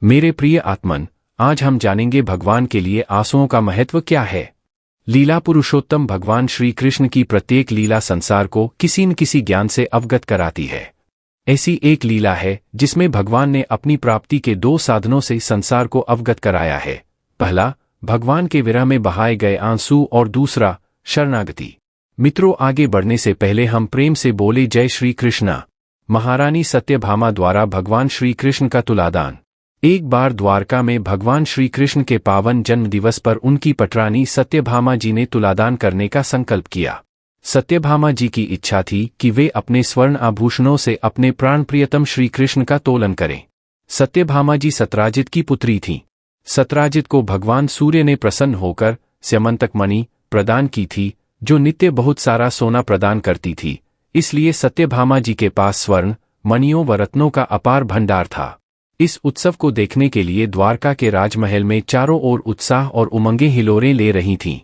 मेरे प्रिय आत्मन, आज हम जानेंगे भगवान के लिए आंसुओं का महत्व क्या है। लीला पुरुषोत्तम भगवान श्री कृष्ण की प्रत्येक लीला संसार को किसी न किसी ज्ञान से अवगत कराती है। ऐसी एक लीला है जिसमें भगवान ने अपनी प्राप्ति के दो साधनों से संसार को अवगत कराया है। पहला, भगवान के विरह में बहाए गए आंसू, और दूसरा, शरणागति। मित्रों, आगे बढ़ने से पहले हम प्रेम से बोले जय श्री कृष्णा। महारानी सत्यभामा द्वारा भगवान श्री कृष्ण का तुलादान। एक बार द्वारका में भगवान श्री कृष्ण के पावन जन्म दिवस पर उनकी पटरानी सत्यभामा जी ने तुलादान करने का संकल्प किया। सत्यभामा जी की इच्छा थी कि वे अपने स्वर्ण आभूषणों से अपने प्राण प्रियतम श्री कृष्ण का तोलन करें। सत्यभामा जी सत्राजित की पुत्री थीं। सत्राजित को भगवान सूर्य ने प्रसन्न होकर स्यमंतक मणि प्रदान की थी, जो नित्य बहुत सारा सोना प्रदान करती थी। इसलिए सत्यभामा जी के पास स्वर्ण, मणियों व रत्नों का अपार भंडार था। इस उत्सव को देखने के लिए द्वारका के राजमहल में चारों ओर उत्साह और उमंगें हिलोरें ले रही थीं।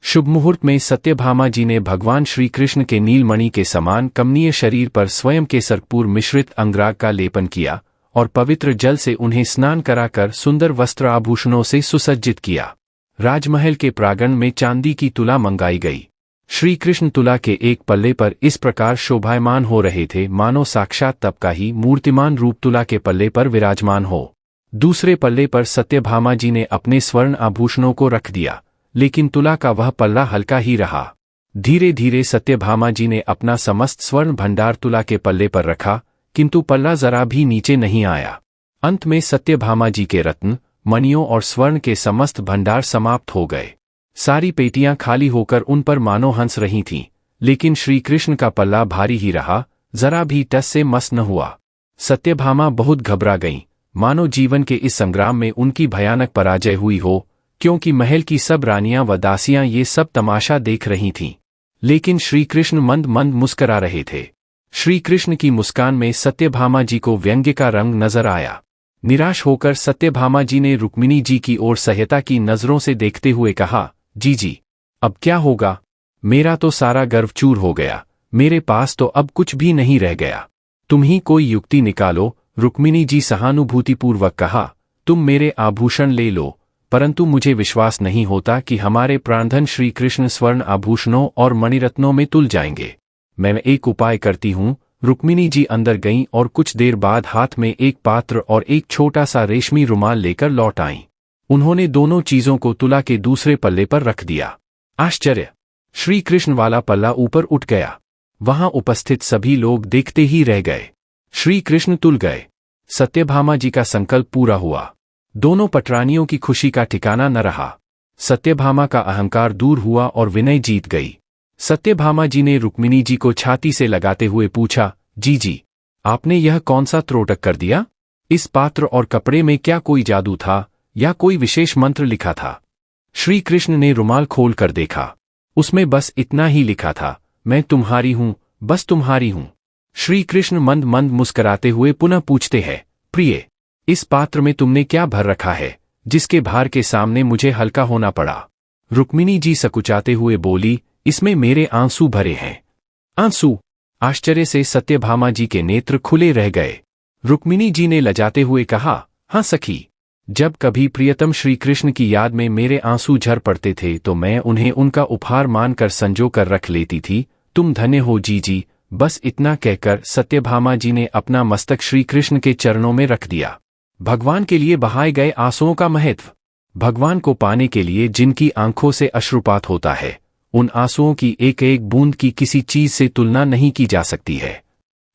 शुभ मुहूर्त में सत्यभामा जी ने भगवान श्री कृष्ण के नीलमणि के समान कमनीय शरीर पर स्वयं के सर्कपूर मिश्रित अंगराग का लेपन किया और पवित्र जल से उन्हें स्नान कराकर सुंदर वस्त्र आभूषणों से सुसज्जित किया। राजमहल के प्रांगण में चांदी की तुला मंगाई गई। श्री कृष्ण तुला के एक पल्ले पर इस प्रकार शोभायमान हो रहे थे मानो साक्षात तप का ही मूर्तिमान रूप तुला के पल्ले पर विराजमान हो। दूसरे पल्ले पर सत्यभामा जी ने अपने स्वर्ण आभूषणों को रख दिया, लेकिन तुला का वह पल्ला हल्का ही रहा। धीरे धीरे सत्यभामा जी ने अपना समस्त स्वर्ण भंडार तुला के पल्ले पर रखा, किंतु पल्ला जरा भी नीचे नहीं आया। अंत में सत्यभामा जी के रत्न, मणियों और स्वर्ण के समस्त भंडार समाप्त हो गए। सारी पेटियां खाली होकर उन पर मानो हंस रही थीं, लेकिन श्री कृष्ण का पल्ला भारी ही रहा, जरा भी टस से मस न हुआ। सत्यभामा बहुत घबरा गईं, मानो जीवन के इस संग्राम में उनकी भयानक पराजय हुई हो, क्योंकि महल की सब रानियां व दासियां ये सब तमाशा देख रही थीं। लेकिन श्री कृष्ण मंद मंद मुस्करा रहे थे। श्री कृष्ण की मुस्कान में सत्यभामा जी को व्यंग्य का रंग नजर आया। निराश होकर सत्यभामा जी ने रुक्मिणी जी की ओर सहायता की नजरों से देखते हुए कहा, जी, अब क्या होगा? मेरा तो सारा गर्व चूर हो गया, मेरे पास तो अब कुछ भी नहीं रह गया। तुम ही कोई युक्ति निकालो। रुक्मिणी जी सहानुभूतिपूर्वक कहा, तुम मेरे आभूषण ले लो, परंतु मुझे विश्वास नहीं होता कि हमारे प्राणधन श्री कृष्ण स्वर्ण आभूषणों और मणिरत्नों में तुल जाएंगे। मैं एक उपाय करती हूँ। रुक्मिणी जी अंदर गईं और कुछ देर बाद हाथ में एक पात्र और एक छोटा सा रेशमी रुमाल लेकर लौट आईं। उन्होंने दोनों चीजों को तुला के दूसरे पल्ले पर रख दिया। आश्चर्य! श्री कृष्ण वाला पल्ला ऊपर उठ गया। वहां उपस्थित सभी लोग देखते ही रह गए। श्री कृष्ण तुल गए। सत्यभामा जी का संकल्प पूरा हुआ। दोनों पटरानियों की खुशी का ठिकाना न रहा। सत्यभामा का अहंकार दूर हुआ और विनय जीत गई। सत्यभामा जी ने रुक्मिणी जी को छाती से लगाते हुए पूछा, जी, आपने यह कौन सा त्रोटक कर दिया? इस पात्र और कपड़े में क्या कोई जादू था या कोई विशेष मंत्र लिखा था? श्री कृष्ण ने रुमाल खोल कर देखा। उसमें बस इतना ही लिखा था, मैं तुम्हारी हूं, बस तुम्हारी हूं। श्री कृष्ण मंद मंद मुस्कराते हुए पुनः पूछते हैं, प्रिय, इस पात्र में तुमने क्या भर रखा है, जिसके भार के सामने मुझे हल्का होना पड़ा? रुक्मिणी जी सकुचाते हुए बोली, इसमें मेरे आंसू भरे हैं। आंसू? आश्चर्य से सत्यभामा जी के नेत्र खुले रह गए। रुक्मिणी जी ने लजाते हुए कहा, हाँ सखी, जब कभी प्रियतम श्री कृष्ण की याद में मेरे आंसू झर पड़ते थे तो मैं उन्हें उनका उपहार मानकर संजो कर रख लेती थी। तुम धन्य हो जी। बस इतना कहकर सत्यभामा जी ने अपना मस्तक श्री कृष्ण के चरणों में रख दिया। भगवान के लिए बहाए गए आंसुओं का महत्व। भगवान को पाने के लिए जिनकी आंखों से अश्रुपात होता है, उन आंसुओं की एक एक बूंद की किसी चीज से तुलना नहीं की जा सकती है।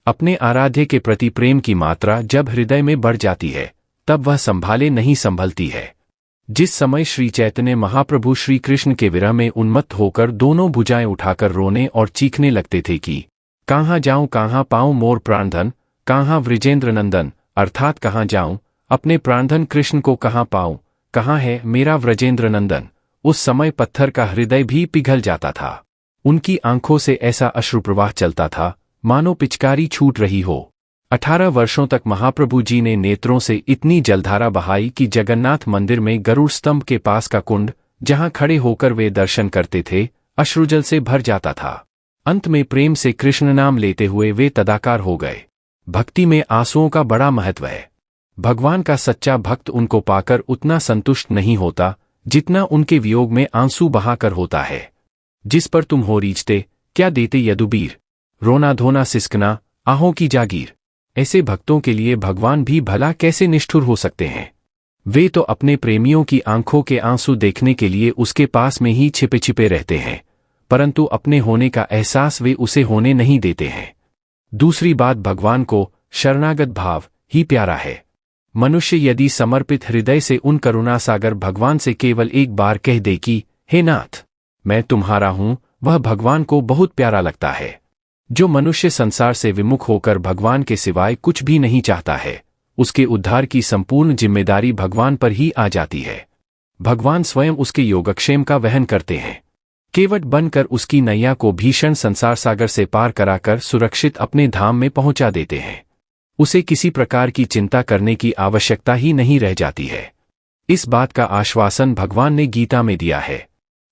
अपने आराध्य के प्रति प्रेम की मात्रा जब हृदय में बढ़ जाती है, तब वह संभाले नहीं संभलती है। जिस समय श्री चैतन्य महाप्रभु श्री कृष्ण के विरह में उन्मत्त होकर दोनों भुजाएं उठाकर रोने और चीखने लगते थे कि कहाँ जाऊं, कहाँ पाऊं मोर प्राणधन, कहाँ व्रजेंद्र नंदन, अर्थात कहाँ जाऊं, अपने प्राणधन कृष्ण को कहाँ पाऊं, कहाँ है मेरा व्रजेंद्र नंदन, उस समय पत्थर का हृदय भी पिघल जाता था। उनकी आंखों से ऐसा अश्रुप्रवाह चलता था मानो पिचकारी छूट रही हो। 18 वर्षों तक महाप्रभु जी ने नेत्रों से इतनी जलधारा बहाई कि जगन्नाथ मंदिर में गरुड़ स्तंभ के पास का कुंड, जहां खड़े होकर वे दर्शन करते थे, अश्रुजल से भर जाता था। अंत में प्रेम से कृष्ण नाम लेते हुए वे तदाकार हो गए। भक्ति में आंसुओं का बड़ा महत्व है। भगवान का सच्चा भक्त उनको पाकर उतना संतुष्ट नहीं होता जितना उनके वियोग में आंसू बहाकर होता है। जिस पर तुम हो रीझते, क्या देते यदुबीर, रोना धोना सिसकना, आहों की जागीर। ऐसे भक्तों के लिए भगवान भी भला कैसे निष्ठुर हो सकते हैं। वे तो अपने प्रेमियों की आंखों के आंसू देखने के लिए उसके पास में ही छिपे छिपे रहते हैं, परंतु अपने होने का एहसास वे उसे होने नहीं देते हैं। दूसरी बात, भगवान को शरणागत भाव ही प्यारा है। मनुष्य यदि समर्पित हृदय से उन करुणा सागर भगवान से केवल एक बार कह दे कि हे नाथ, मैं तुम्हारा हूं, वह भगवान को बहुत प्यारा लगता है। जो मनुष्य संसार से विमुख होकर भगवान के सिवाय कुछ भी नहीं चाहता है, उसके उद्धार की संपूर्ण जिम्मेदारी भगवान पर ही आ जाती है। भगवान स्वयं उसके योगक्षेम का वहन करते हैं। केवट बनकर उसकी नैया को भीषण संसार सागर से पार कराकर सुरक्षित अपने धाम में पहुंचा देते हैं। उसे किसी प्रकार की चिंता करने की आवश्यकता ही नहीं रह जाती है। इस बात का आश्वासन भगवान ने गीता में दिया है।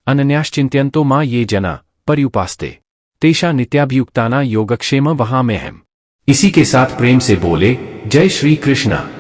अनन्याश्चिंत्यन्तो मां ये जना पर्युपास्ते तेषा नित्याभियुक्ताना योगक्षेम वहाम्यहम्। इसी के साथ प्रेम से बोले जय श्री कृष्णा।